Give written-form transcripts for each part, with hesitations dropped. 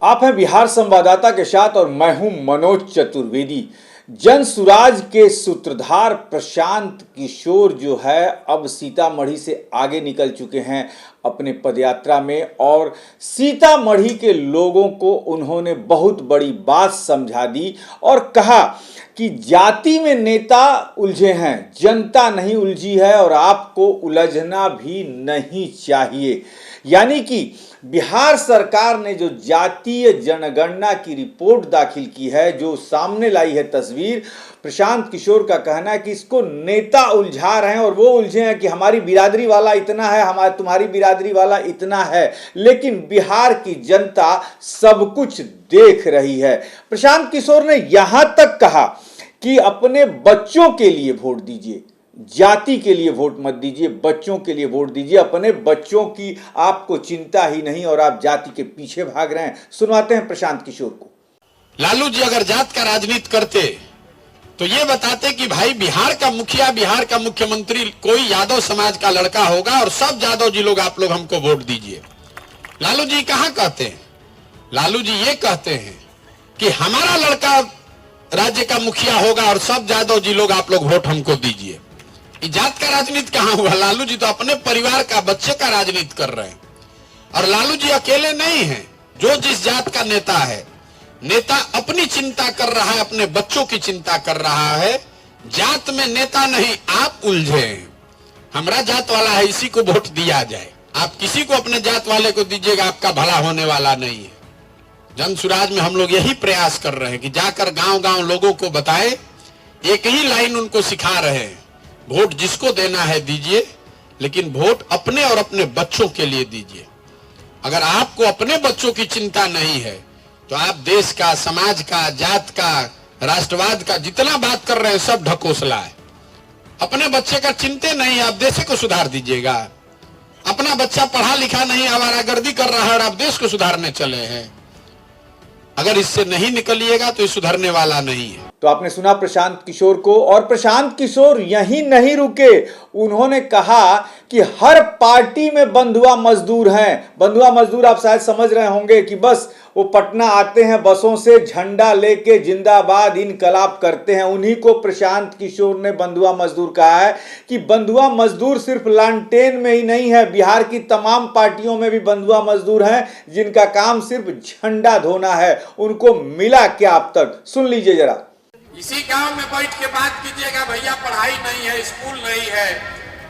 आप हैं बिहार संवाददाता के साथ और मैं हूं मनोज चतुर्वेदी। जनसुराज के सूत्रधार प्रशांत किशोर जो है अब सीतामढ़ी से आगे निकल चुके हैं अपने पदयात्रा में, और सीतामढ़ी के लोगों को उन्होंने बहुत बड़ी बात समझा दी और कहा कि जाति में नेता उलझे हैं, जनता नहीं उलझी है और आपको उलझना भी नहीं चाहिए। यानी कि बिहार सरकार ने जो जातीय जनगणना की रिपोर्ट दाखिल की है, जो सामने लाई है तस्वीर, प्रशांत किशोर का कहना है कि इसको नेता उलझा रहे हैं और वो उलझे हैं कि हमारी बिरादरी वाला इतना है, तुम्हारी बिरादरी वाला इतना है, लेकिन बिहार की जनता सब कुछ देख रही है। प्रशांत किशोर ने यहां तक कहा कि अपने बच्चों के लिए वोट दीजिए, जाति के लिए वोट मत दीजिए, बच्चों के लिए वोट दीजिए। अपने बच्चों की आपको चिंता ही नहीं और आप जाति के पीछे भाग रहे हैं। सुनवाते हैं प्रशांत किशोर को। लालू जी अगर जात का राजनीति करते तो ये बताते कि भाई बिहार का मुखिया, बिहार का मुख्यमंत्री कोई यादव समाज का लड़का होगा और सब यादव जी लोग आप लोग हमको वोट दीजिए। लालू जी कहां कहते हैं? लालू जी ये कहते हैं कि हमारा लड़का राज्य का मुखिया होगा और सब यादव जी लोग आप लोग वोट हमको दीजिए। जात का राजनीति कहां हुआ? लालू जी तो अपने परिवार का, बच्चे का राजनीति कर रहे हैं। और लालू जी अकेले नहीं हैं, जो जिस जात का नेता है, नेता अपनी चिंता कर रहा है, अपने बच्चों की चिंता कर रहा है। जात में नेता नहीं, आप उलझे हैं। हमारा जात वाला है, इसी को वोट दिया जाए। आप किसी को अपने जात वाले को दीजिएगा, आपका भला होने वाला नहीं है। जनसुराज में हम लोग यही प्रयास कर रहे हैं कि जाकर गांव गांव लोगों को बताए, एक ही लाइन उनको सिखा रहे हैं, वोट जिसको देना है दीजिए, लेकिन वोट अपने और अपने बच्चों के लिए दीजिए। अगर आपको अपने बच्चों की चिंता नहीं है तो आप देश का, समाज का, जात का, राष्ट्रवाद का जितना बात कर रहे हैं सब ढकोसला है। अपने बच्चे का चिंते नहीं, आप देश को सुधार दीजिएगा। अपना बच्चा पढ़ा लिखा नहीं, आवारागर्दी कर रहा है और आप देश को सुधारने चले हैं। अगर इससे नहीं निकलिएगा तो ये सुधरने वाला नहीं है। तो आपने सुना प्रशांत किशोर को, और प्रशांत किशोर यहीं नहीं रुके। उन्होंने कहा कि हर पार्टी में बंधुआ मजदूर हैं। बंधुआ मजदूर आप शायद समझ रहे होंगे कि बस वो पटना आते हैं बसों से, झंडा लेके जिंदाबाद इनकलाब करते हैं। उन्हीं को प्रशांत किशोर ने बंधुआ मजदूर कहा है कि बंधुआ मजदूर सिर्फ लालटेन में ही नहीं है, बिहार की तमाम पार्टियों में भी बंधुआ मजदूर हैं जिनका काम सिर्फ झंडा धोना है। उनको मिला क्या अब तक? सुन लीजिए जरा। इसी गांव में बैठ के बात कीजिएगा, भैया पढ़ाई नहीं है, स्कूल नहीं है,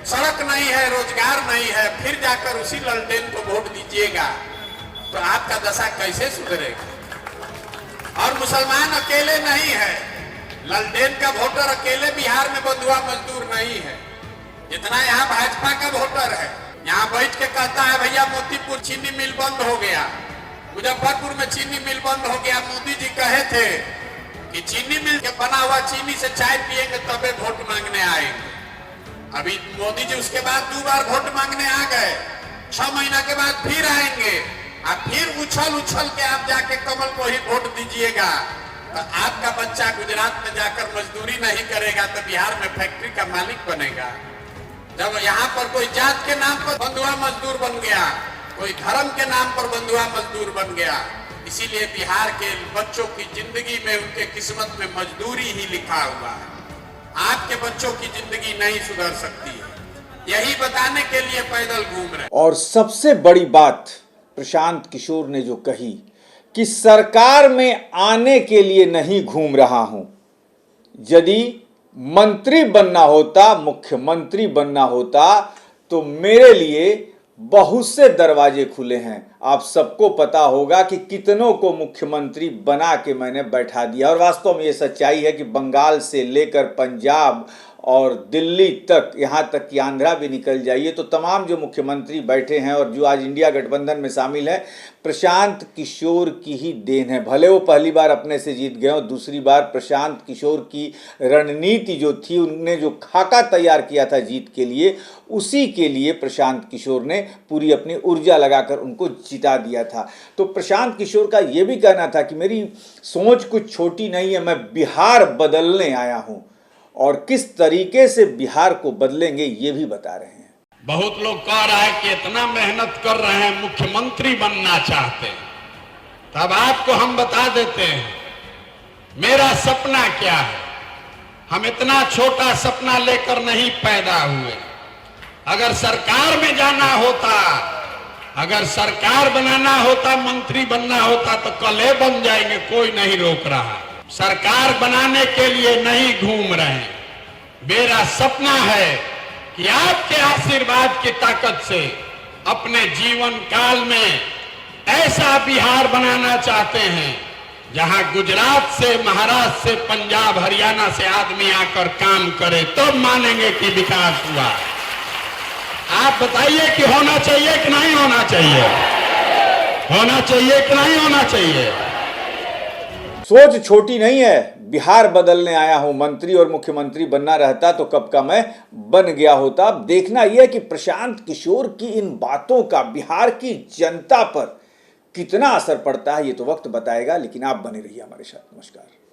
सड़क नहीं है, रोजगार नहीं है, फिर जाकर उसी लालटेन को वोट दीजिएगा तो आपका दशा कैसे सुधरेगा? और मुसलमान अकेले नहीं है, लालटेन का वोटर अकेले बिहार में बंधुआ मजदूर नहीं है, जितना यहाँ भाजपा का वोटर है। यहाँ बैठ के कहता है भैया मोतीपुर चीनी मिल बंद हो गया, मुजफ्फरपुर में चीनी मिल बंद हो गया। मोदी जी कहे थे कि चीनी मिल के बना हुआ चीनी से चाय पिएंगे तबे वोट मांगने आएंगे। अभी मोदी जी उसके बाद 2 बार वोट मांगने आ गए, 6 महीना के बाद फिर आएंगे और फिर उछल उछल के आप जाके कमल को ही वोट दीजिएगा। तो आपका बच्चा गुजरात में जाकर मजदूरी नहीं करेगा तो बिहार में फैक्ट्री का मालिक बनेगा। जब यहाँ पर कोई जात के नाम पर बंधुआ मजदूर बन गया, कोई धर्म के नाम पर बंधुआ मजदूर बन गया, इसीलिए बिहार के बच्चों की जिंदगी में, उनके किस्मत में मजदूरी ही लिखा हुआ है। आपके बच्चों की जिंदगी नहीं सुधर सकती है, यही बताने के लिए पैदल घूम रहे। और सबसे बड़ी बात प्रशांत किशोर ने जो कही कि सरकार में आने के लिए नहीं घूम रहा हूं, यदि मंत्री बनना होता, मुख्यमंत्री बनना होता तो मेरे लिए बहुत से दरवाजे खुले हैं। आप सबको पता होगा कि कितनों को मुख्यमंत्री बना के मैंने बैठा दिया। और वास्तव में ये सच्चाई है कि बंगाल से लेकर पंजाब और दिल्ली तक, यहाँ तक कि आंध्रा भी निकल जाइए तो तमाम जो मुख्यमंत्री बैठे हैं और जो आज इंडिया गठबंधन में शामिल हैं, प्रशांत किशोर की ही देन है। भले वो पहली बार अपने से जीत गए और दूसरी बार प्रशांत किशोर की रणनीति जो थी, उनने जो खाका तैयार किया था जीत के लिए, उसी के लिए प्रशांत किशोर ने पूरी अपनी ऊर्जा लगाकर उनको जिता दिया था। तो प्रशांत किशोर का ये भी कहना था कि मेरी सोच कुछ छोटी नहीं है, मैं बिहार बदलने आया हूँ, और किस तरीके से बिहार को बदलेंगे ये भी बता रहे हैं। बहुत लोग कह रहा है कि इतना मेहनत कर रहे हैं, मुख्यमंत्री बनना चाहते हैं। तब आपको हम बता देते हैं मेरा सपना क्या है। हम इतना छोटा सपना लेकर नहीं पैदा हुए। अगर सरकार में जाना होता, अगर सरकार बनाना होता, मंत्री बनना होता तो कल ही बन जाएंगे, कोई नहीं रोक रहा। सरकार बनाने के लिए नहीं घूम रहे हैं। मेरा सपना है कि आपके आशीर्वाद की ताकत से अपने जीवन काल में ऐसा बिहार बनाना चाहते हैं जहां गुजरात से, महाराष्ट्र से, पंजाब, हरियाणा से आदमी आकर काम करे तो मानेंगे कि विकास हुआ। आप बताइए कि होना चाहिए कि नहीं होना चाहिए? होना चाहिए कि नहीं होना चाहिए? सोच छोटी नहीं है। बिहार बदलने आया हूं, मंत्री और मुख्यमंत्री बनना रहता तो कब का मैं बन गया होता। अब देखना यह है कि प्रशांत किशोर की इन बातों का बिहार की जनता पर कितना असर पड़ता है, ये तो वक्त बताएगा। लेकिन आप बने रहिए हमारे साथ। नमस्कार।